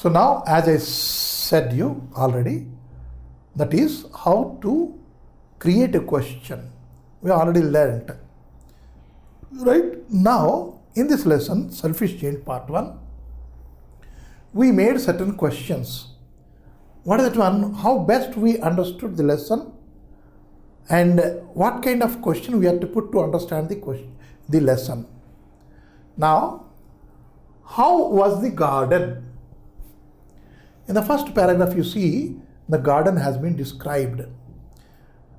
So now, as I said you already, that is how to create a question. We already learned. Right? Now, in this lesson, selfish change part 1, we made certain questions. What is that one? How best we understood the lesson, and what kind of question we have to put to understand the lesson. Now, how was the garden? In the first paragraph, you see the garden has been described.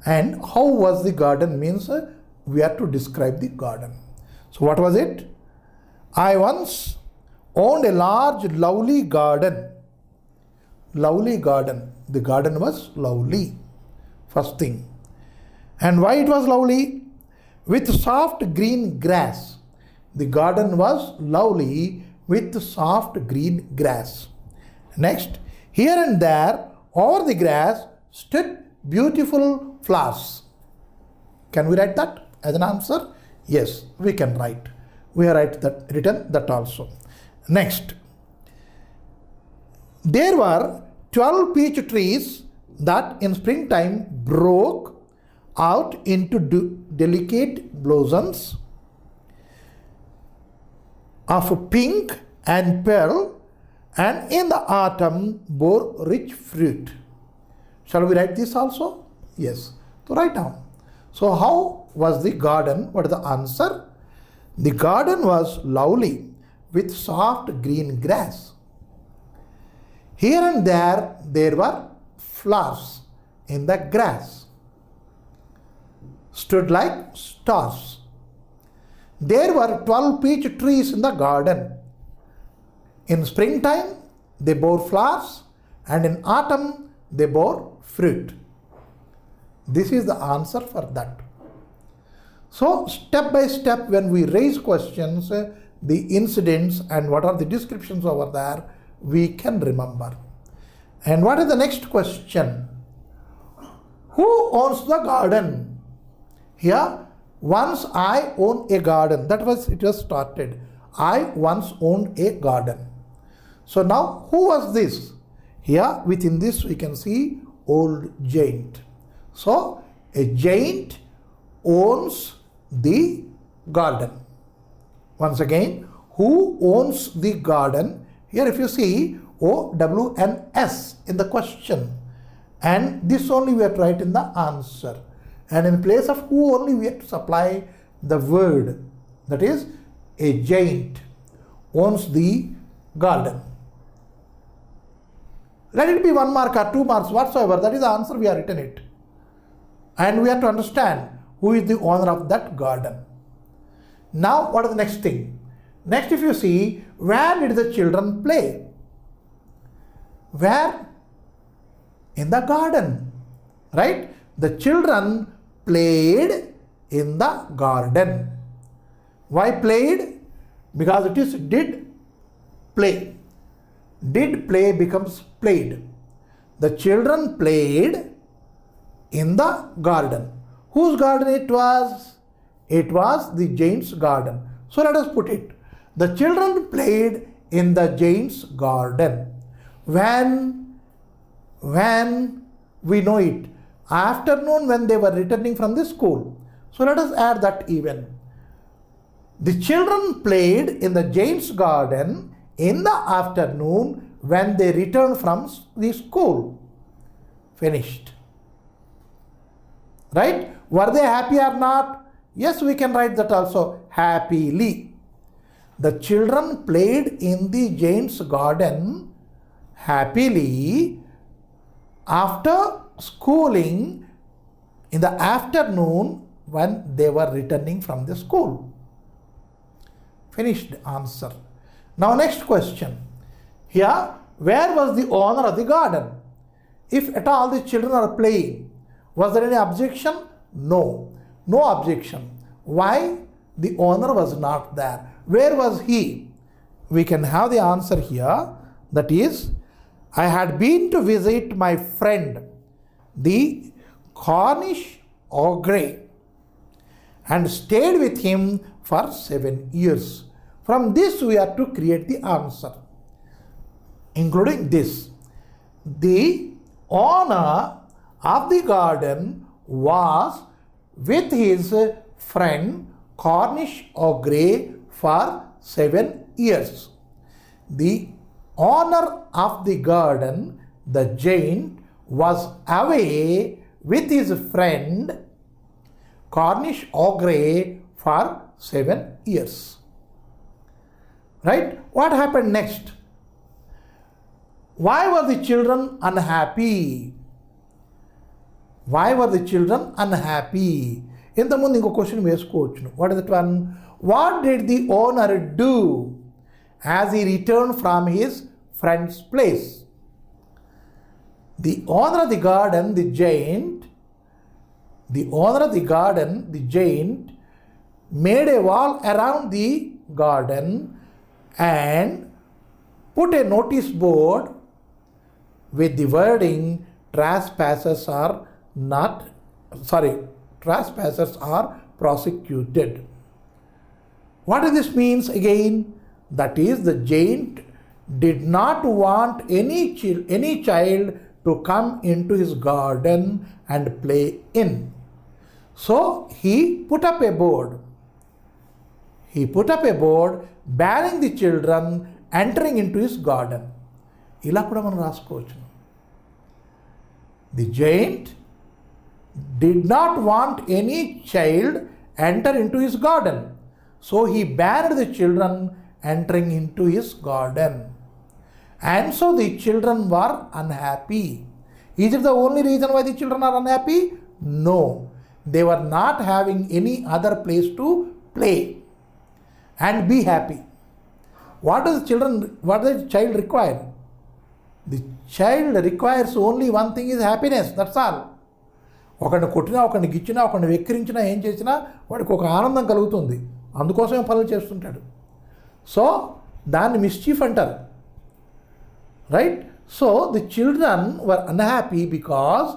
And how was the garden means we have to describe the garden. So what was it? I once owned a large, lovely garden. Lovely garden. The garden was lovely. First thing. And why it was lovely? With soft green grass. The garden was lovely with soft green grass. Next, here and there over the grass stood beautiful flowers. Can we write that as an answer? Yes, we can write. We have written that also. Next, there were 12 peach trees that in springtime broke out into delicate blossoms of pink and pearl, and in the autumn bore rich fruit. Shall we write this also? Yes. So write down. So how was the garden? What is the answer? The garden was lovely with soft green grass. Here and there were flowers in the grass, stood like stars. There were 12 peach trees in the garden. In springtime, they bore flowers, and in autumn, they bore fruit. This is the answer for that. So, step by step, when we raise questions, the incidents and what are the descriptions over there, we can remember. And what is the next question? Who owns the garden? Here, once I own a garden. It was started. I once owned a garden. So now, who was this? Here, within this, we can see old giant. So, a giant owns the garden. Once again, who owns the garden? Here, if you see O-W-N-S in the question, and this only we have to write in the answer. And in place of who only, we have to supply the word. That is, a giant owns the garden. Let it be 1 mark or 2 marks whatsoever. That is the answer, we have written it. And we have to understand who is the owner of that garden. Now, what is the next thing? Next, if you see, where did the children play? Where? In the garden. Right? The children played in the garden. Why played? Because it is did play. Did play becomes played. The children played in the garden. Whose garden it was? It was the giant's garden. So let us put it. The children played in the giant's garden. When we know it, afternoon, when they were returning from the school. So let us add that even. The children played in the giant's garden in the afternoon when they returned from the school. Finished. Right? Were they happy or not? Yes, we can write that also. Happily. The children played in the giant's garden happily after schooling in the afternoon when they were returning from the school. Finished answer. Now next question. Here, where was the owner of the garden? If at all the children are playing, was there any objection? No. No objection. Why? The owner was not there. Where was he? We can have the answer here. That is, I had been to visit my friend, the Cornish ogre, and stayed with him for 7 years. From this we have to create the answer. including this. The owner of the garden was with his friend Cornish Ogre for 7 years. The owner of the garden, the giant, was away with his friend Cornish Ogre for 7 years. Right? What happened next? Why were the children unhappy? Why were the children unhappy? ఇంతకుముందు ఇంకో question వేసుకోవచ్చును. What is that one? What did the owner do as he return from his friends place? The owner of the garden, the giant, made a wall around the garden and put a notice board with the wording trespassers are prosecuted. What does this means again? That is, the giant did not want any child to come into his garden and play in. So he put up a board. Banning the children entering into his garden. ఇలా కూడా మనం రాసుకోవచ్చు. The giant did not want any child enter into his garden. So he banned the children entering into his garden. And so the children were unhappy. Is it the only reason why the children are unhappy? No. They were not having any other place to play and be happy. What does the child require? The child requires only one thing, is happiness. That's all. ఒకరిని కొట్టినా, ఒకరిని గిచ్చినా, ఒకరిని వెక్కిరించినా, ఏం చేసినా వాడికి ఒక ఆనందం కలుగుతుంది. అందుకోసమే పనులు చేస్తుంటాడు. సో దాన్ని మిస్చీఫ్ అంటారు. Right? So the children were unhappy because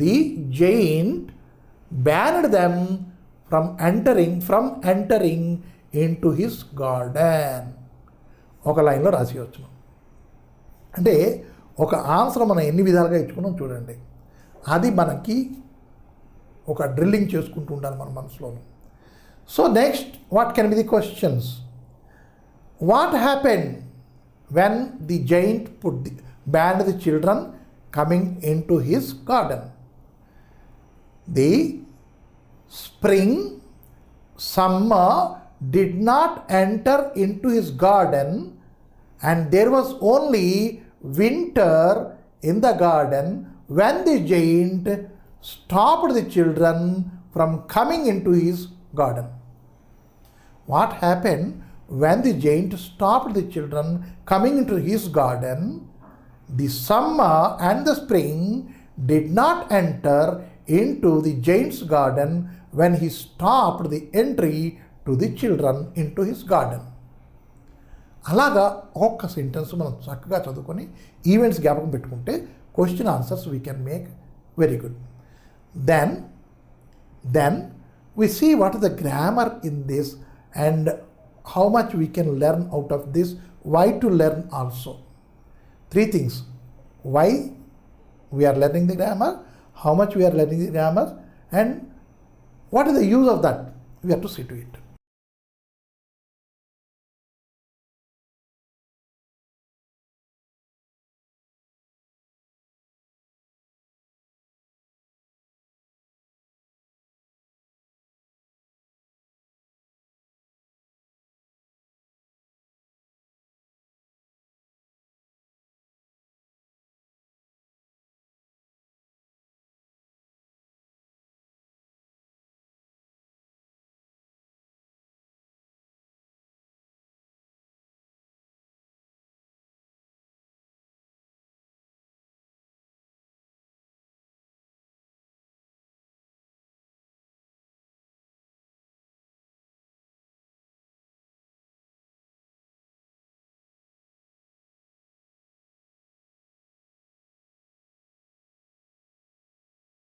the giant banned them from entering into his garden. ఒక లైన్లో రాసివచ్చు. అంటే ఒక ఆన్సర్ మనం ఎన్ని విధాలుగా ఇచ్చుకున్నాం చూడండి. అది మనకి ఒక డ్రిల్లింగ్ చేసుకుంటూ ఉండాలి మన మనసులోను. So next, what can be the questions? What happened when the giant banned the children coming into his garden? The spring, summer did not enter into his garden, and there was only winter in the garden when the giant stopped the children from coming into his garden. What happened when the giant stopped the children coming into his garden? The summer and the spring did not enter into the giant's garden when he stopped the entry to the children into his garden. అలాగా ఒక్క sentence మనం చక్కగా చదువుకొని events జ్ఞాపకం పెట్టుకుంటే question answers we can make very good. Then we see what is the grammar in this and how much we can learn out of this, why to learn also. 3 things: why we are learning the grammar, how much we are learning the grammar, and what is the use of that. We have to see to it.